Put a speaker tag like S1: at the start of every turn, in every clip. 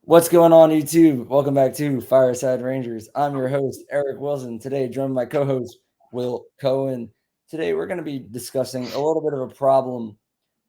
S1: What's going on, YouTube? Welcome back to Fireside Rangers. I'm your host, Eric Wilson. Today, joined by my co-host, Will Cohen. Today, we're going to be discussing a little bit of a problem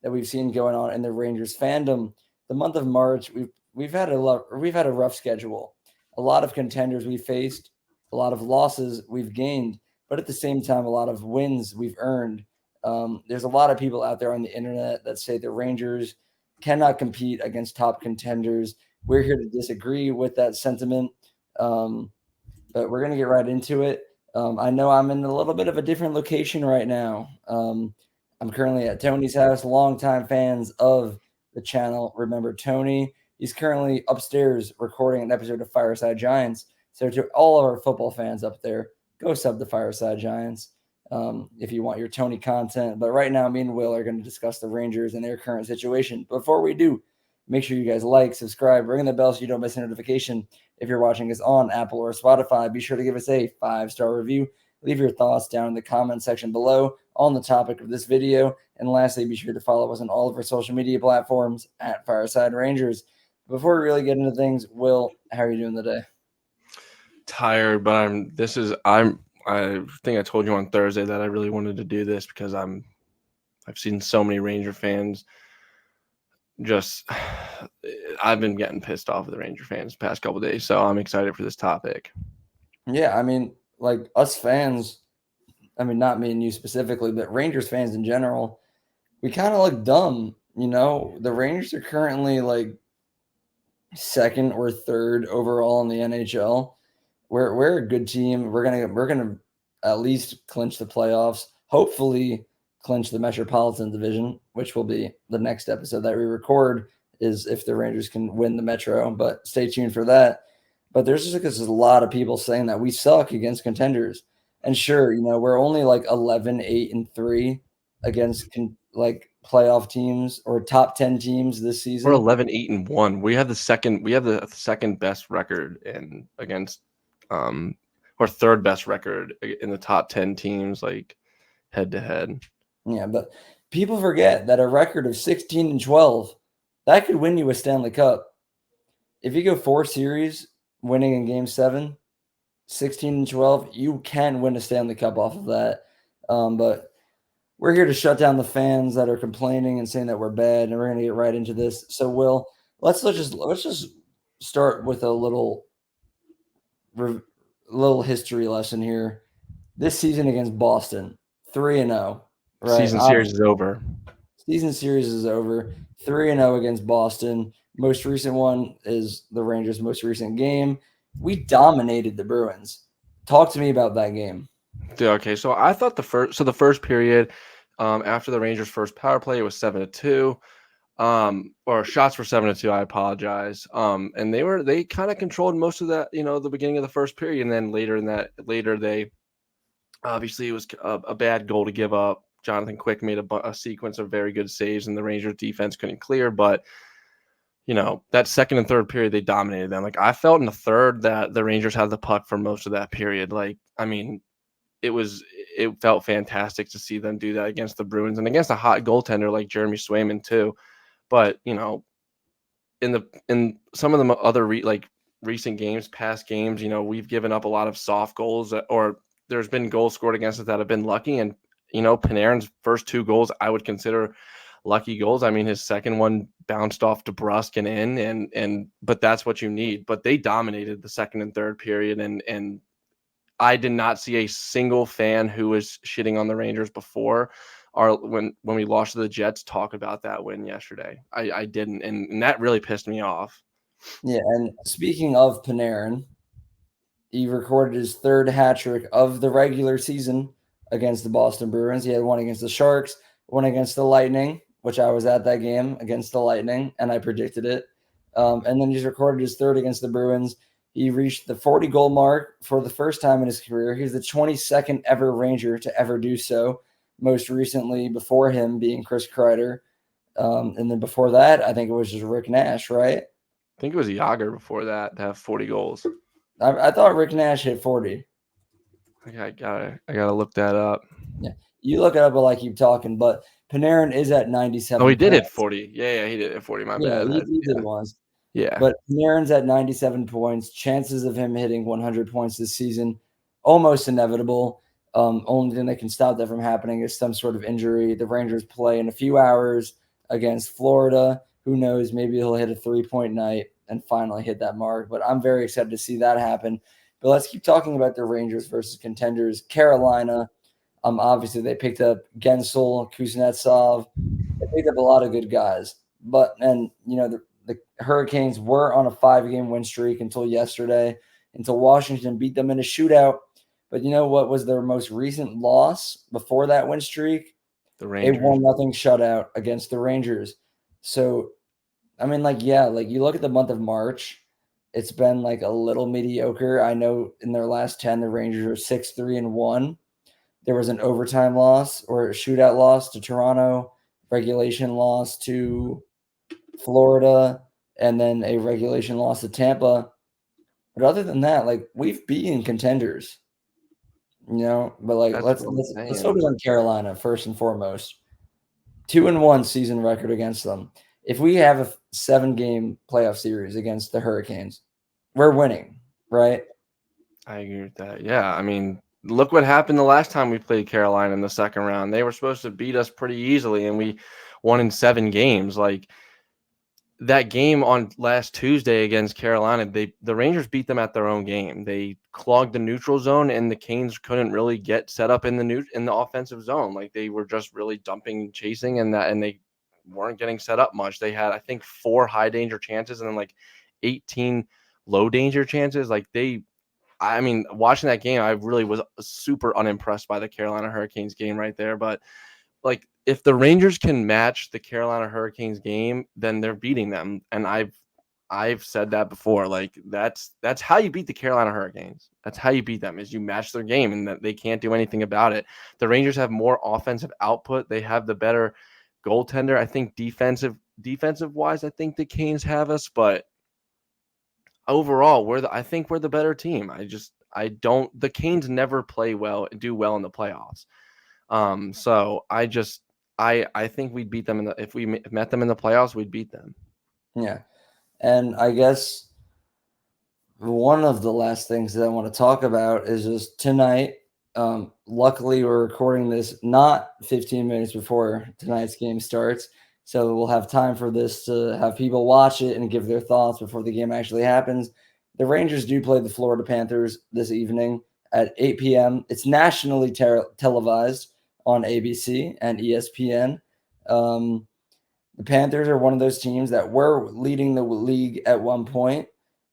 S1: that we've seen going on in the Rangers fandom. The month of March, we've had a rough schedule. A lot of contenders we faced, a lot of losses we've gained, but at the same time, a lot of wins we've earned. There's a lot of people out there on the internet that say the Rangers cannot compete against top contenders. We're here to disagree with that sentiment, but we're going to get right into it. I know I'm in a little bit of a different location right now. I'm currently at Tony's house. Longtime fans of the channel remember Tony. He's currently upstairs recording an episode of Fireside Giants. So to all of our football fans up there, go sub the Fireside Giants if you want your Tony content. But right now, me and Will are going to discuss the Rangers and their current situation. Before we do, make sure you guys like, subscribe, ring the bell so you don't miss a notification. If you're watching us on Apple or Spotify, be sure to give us a 5-star review. Leave your thoughts down in the comment section below on the topic of this video. And lastly, be sure to follow us on all of our social media platforms at Fireside Rangers. Before we really get into things, Will, how are you doing today?
S2: Tired, but I think I told you on Thursday that I really wanted to do this because I've seen so many Ranger fans I've been getting pissed off with the Ranger fans the past couple of days, so I'm excited for this topic.
S1: Yeah, I mean, like us fans, I mean, not me and you specifically, but Rangers fans in general, we kind of look dumb. The Rangers are currently like second or third overall in the NHL. We're a good team. We're gonna at least clinch the playoffs. Hopefully, clinch the Metropolitan Division, which will be the next episode that we record. Is if the Rangers can win the Metro, but stay tuned for that. But there's just a lot of people saying that we suck against contenders. And sure, we're only like 11, 8, and 3 against like playoff teams or top 10 teams this
S2: We're
S1: season.
S2: 11-8-1. We have the second best record against or third best record in the top 10 teams, like head to head.
S1: Yeah, but people forget that a record of 16 and 12 that could win you a Stanley Cup. If you go 4 series winning in game 7, 16 and 12, you can win a Stanley Cup off of that. But we're here to shut down the fans that are complaining and saying that we're bad, and we're going to get right into this. So, Will, let's just start with a little history lesson here. This season against Boston, 3-0. Right.
S2: Season series is over.
S1: Season series is over. 3-0 against Boston. Most recent one is the Rangers' most recent game. We dominated the Bruins. Talk to me about that game.
S2: Okay, so I thought the first period, after the Rangers' first power play, it was 7-2. Or shots were 7-2. I apologize. And they kind of controlled most of that, the beginning of the first period, and then later they obviously it was a bad goal to give up. Jonathan Quick made a sequence of very good saves, and the Rangers defense couldn't clear. But that second and third period, they dominated them. Like, I felt in the third that the Rangers had the puck for most of that period. Like, I mean, it felt fantastic to see them do that against the Bruins and against a hot goaltender like Jeremy Swayman too. But in some of the other recent games, past games, we've given up a lot of soft goals, or there's been goals scored against us that have been lucky. And Panarin's first 2 goals I would consider lucky goals. I mean, his second one bounced off DeBrusk and in, but that's what you need. But they dominated the second and third period, and I did not see a single fan who was shitting on the Rangers before when we lost to the Jets talk about that win yesterday. I didn't, and that really pissed me off.
S1: Yeah, and speaking of Panarin, he recorded his third hat trick of the regular season against the Boston Bruins. He had one against the Sharks, one against the Lightning, which I was at that game against the Lightning, and I predicted it. And then he's recorded his third against the Bruins. He reached the 40-goal mark for the first time in his career. He's the 22nd ever Ranger to ever do so, most recently before him being Chris Kreider. And then before that, I think it was just Rick Nash, right?
S2: I think it was Yager before that to have 40 goals.
S1: I thought Rick Nash hit 40.
S2: I gotta look that up.
S1: Yeah, you look it up while I keep talking, but Panarin is at 97.
S2: Oh, he did hit 40. Yeah, he did hit 40. My bad.
S1: He did once.
S2: Yeah,
S1: But Panarin's at 97 points. Chances of him hitting 100 points this season almost inevitable. Only thing that can stop that from happening is some sort of injury. The Rangers play in a few hours against Florida. Who knows? Maybe he'll hit a 3-point night and finally hit that mark. But I'm very excited to see that happen. But let's keep talking about the Rangers versus contenders. Carolina. Obviously they picked up Gensel, Kuznetsov. They picked up a lot of good guys. But and the Hurricanes were on a 5-game win streak until yesterday, until Washington beat them in a shootout. But you know what was their most recent loss before that win streak?
S2: the
S1: A
S2: Rangers.
S1: 1-0 shutout against the Rangers. So I mean, like you look at the month of March, it's been like a little mediocre. I know in their last 10, the Rangers are 6-3-1. There was an overtime loss or a shootout loss to Toronto, regulation loss to Florida, and then a regulation loss to Tampa. But other than that, like we've beaten contenders, But like
S2: That's
S1: let's
S2: what I'm
S1: let's let's
S2: saying.
S1: focus on Carolina first and foremost. 2-1 season record against them. If we have a 7-game playoff series against the Hurricanes, we're winning, right?
S2: I agree with that. Yeah, I mean, look what happened the last time we played Carolina in the second round. They were supposed to beat us pretty easily, and we won in 7 games. Like that game on last Tuesday against Carolina, the Rangers beat them at their own game. They clogged the neutral zone, and the Canes couldn't really get set up in the offensive zone. Like they were just really dumping, and chasing, and they weren't getting set up much. They had, I think, 4 high danger chances and then like 18 low danger chances. I mean, watching that game, I really was super unimpressed by the Carolina Hurricanes game right there. But like, if the Rangers can match the Carolina Hurricanes game, then they're beating them. And I've said that before. Like that's how you beat the Carolina Hurricanes. That's how you beat them is you match their game, and that they can't do anything about it. The Rangers have more offensive output. They have the better goaltender. I think defensive wise, I think the Canes have us, but overall, I think we're the better team. I don't the Canes never do well in the playoffs. So I think we'd beat them if we met them in the playoffs, we'd beat them.
S1: Yeah. And I guess one of the last things that I want to talk about is just tonight. Luckily, we're recording this not 15 minutes before tonight's game starts. So we'll have time for this to have people watch it and give their thoughts before the game actually happens. The Rangers do play the Florida Panthers this evening at 8 p.m. It's nationally televised on ABC and ESPN. Um, the Panthers are one of those teams that were leading the league at one point.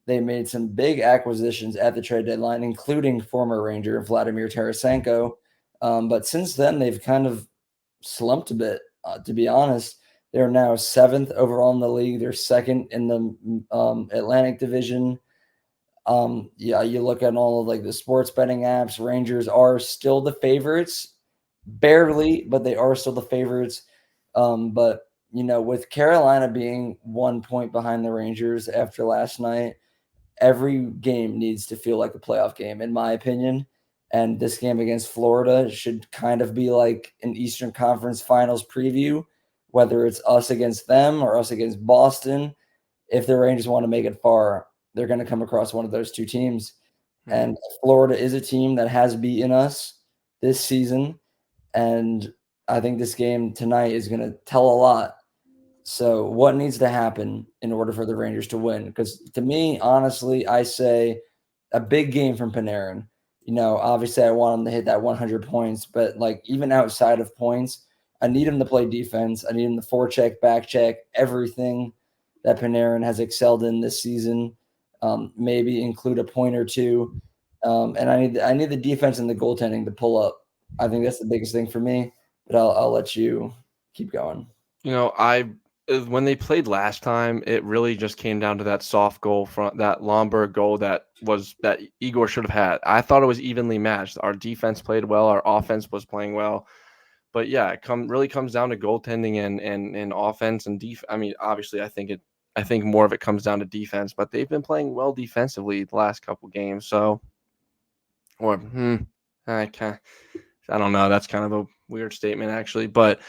S1: They made some big acquisitions at the trade deadline, including former Ranger Vladimir Tarasenko. But since then, they've kind of slumped a bit, to be honest. They're now 7th overall in the league. They're second in the Atlantic Division. Yeah, you look at all of like the sports betting apps. Rangers are still the favorites, barely, but they are still the favorites. But with Carolina being 1 point behind the Rangers after last night, every game needs to feel like a playoff game, in my opinion. And this game against Florida should kind of be like an Eastern Conference Finals preview, whether it's us against them or us against Boston. If the Rangers want to make it far, they're going to come across one of those two teams.
S2: Hmm.
S1: And Florida is a team that has beaten us this season. And I think this game tonight is going to tell a lot. So, what needs to happen in order for the Rangers to win? Because to me, honestly, I say a big game from Panarin. Obviously, I want him to hit that 100 points, but like even outside of points, I need him to play defense. I need him to forecheck, back check, everything that Panarin has excelled in this season. Maybe include a point or two, and I need the defense and the goaltending to pull up. I think that's the biggest thing for me. But I'll let you keep going.
S2: I when they played last time, it really just came down to that soft goal from that Lomberg goal that Igor should have had. I thought it was evenly matched. Our defense played well, our offense was playing well. But yeah, it really comes down to goaltending and offense and I mean, obviously, I think more of it comes down to defense. But they've been playing well defensively the last couple games. So, or I I don't know. That's kind of a weird statement, actually. But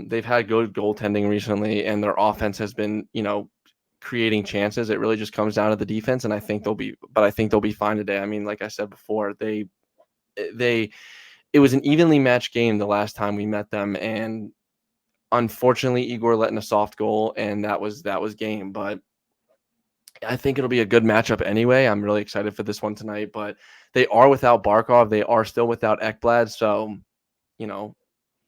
S2: they've had good goaltending recently, and their offense has been, creating chances. It really just comes down to the defense, and I think they'll be fine today. I mean, like I said before, they it was an evenly matched game the last time we met them, and unfortunately, Igor let in a soft goal, and that was game. But I think it'll be a good matchup anyway. I'm really excited for this one tonight. But they are without Barkov. They are still without Ekblad. So, you know,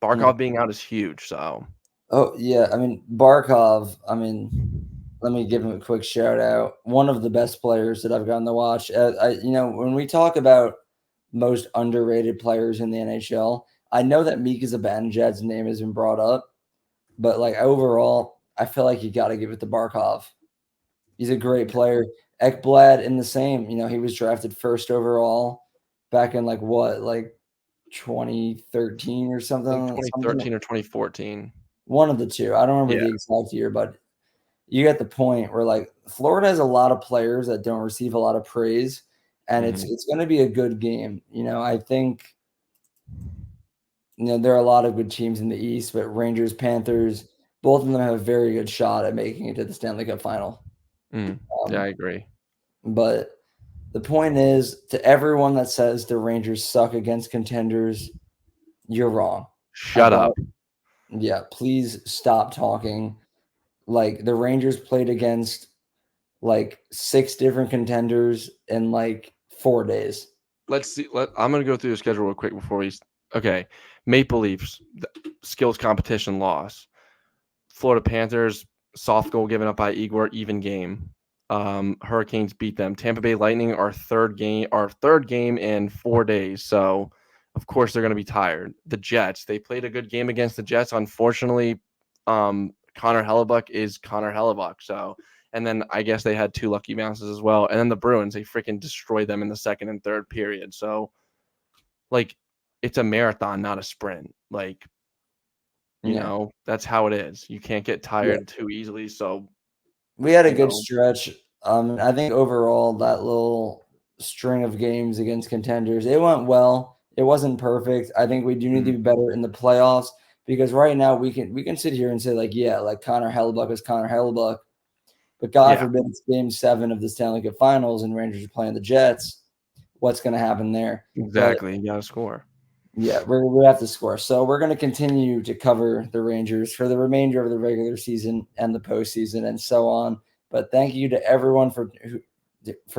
S1: Yeah.
S2: Barkov being out is huge. So,
S1: Oh yeah. I mean Barkov. I mean, let me give him a quick shout out. One of the best players that I've gotten to watch. When we talk about most underrated players in the NHL, I know that Mika Zibanejad's name has been brought up, but like overall, I feel like you got to give it to Barkov. He's a great player. Ekblad in the same. He was drafted first overall back in like 2013 or
S2: I think
S1: something.
S2: 2013 or 2014.
S1: One of the two. I don't remember
S2: Yeah.
S1: the exact year, but you get the point where like Florida has a lot of players that don't receive a lot of praise, and it's
S2: Mhm.
S1: it's going to be a good game. I think there are a lot of good teams in the East, but Rangers, Panthers, both of them have a very good shot at making it to the Stanley Cup final.
S2: Yeah,
S1: Um,
S2: I agree.
S1: but the point is, to everyone that says the Rangers suck against contenders, you're wrong.
S2: Shut up.
S1: Yeah, please stop talking. Like the Rangers played against like 6 different contenders in like 4 days.
S2: Let's see. I'm gonna go through the schedule real quick before we. Okay, Maple Leafs skills competition loss. Florida Panthers soft goal given up by Igor, even game. Hurricanes beat them. Tampa Bay Lightning, our third game in 4 days. So of course they're going to be tired. The Jets, they played a good game against the Jets. Unfortunately, Connor Hellebuck is Connor Hellebuck. So, and then I guess they had 2 lucky bounces as well. And then the Bruins, they freaking destroyed them in the second and third period. So like it's a marathon, not a sprint. Like,
S1: Yeah.
S2: that's how it is. You can't get
S1: Yeah.
S2: tired too easily. So,
S1: We had a
S2: you
S1: good
S2: know,
S1: stretch. I think overall that little string of games against contenders, it went well. It wasn't perfect. I think we do need to
S2: mhm.
S1: be better in the playoffs because right now we can sit here and say like, yeah, like Connor Hellebuck is Connor Hellebuck, but God
S2: Yeah,
S1: forbid it's game 7 of the Stanley Cup Finals and Rangers are playing the Jets. What's going to happen there? But
S2: exactly. You got to score.
S1: yeah, we have to score. So we're going to continue to cover the Rangers for the remainder of the regular season and the postseason and so on. But thank you to everyone for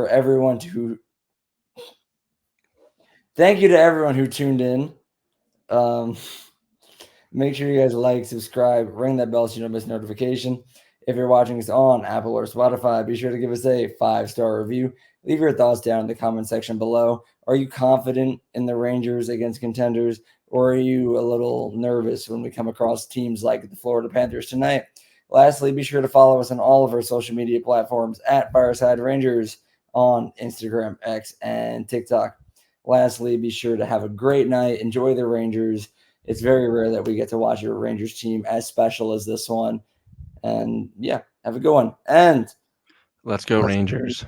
S1: everyone to thank you to everyone who tuned in. Um, Make sure you guys like, subscribe, ring that bell so you don't miss notification. If you're watching us on Apple or Spotify, be sure to give us a 5-star review. Leave your thoughts down in the comment section below. Are you confident in the Rangers against contenders, or are you a little nervous when we come across teams like the Florida Panthers tonight? Lastly, be sure to follow us on all of our social media platforms at Fireside Rangers on Instagram, X, and TikTok. Lastly, be sure to have a great night. Enjoy the Rangers. It's very rare that we get to watch a Rangers team as special as this one. And yeah, have a good one. And
S2: Let's go,
S1: let's
S2: Rangers.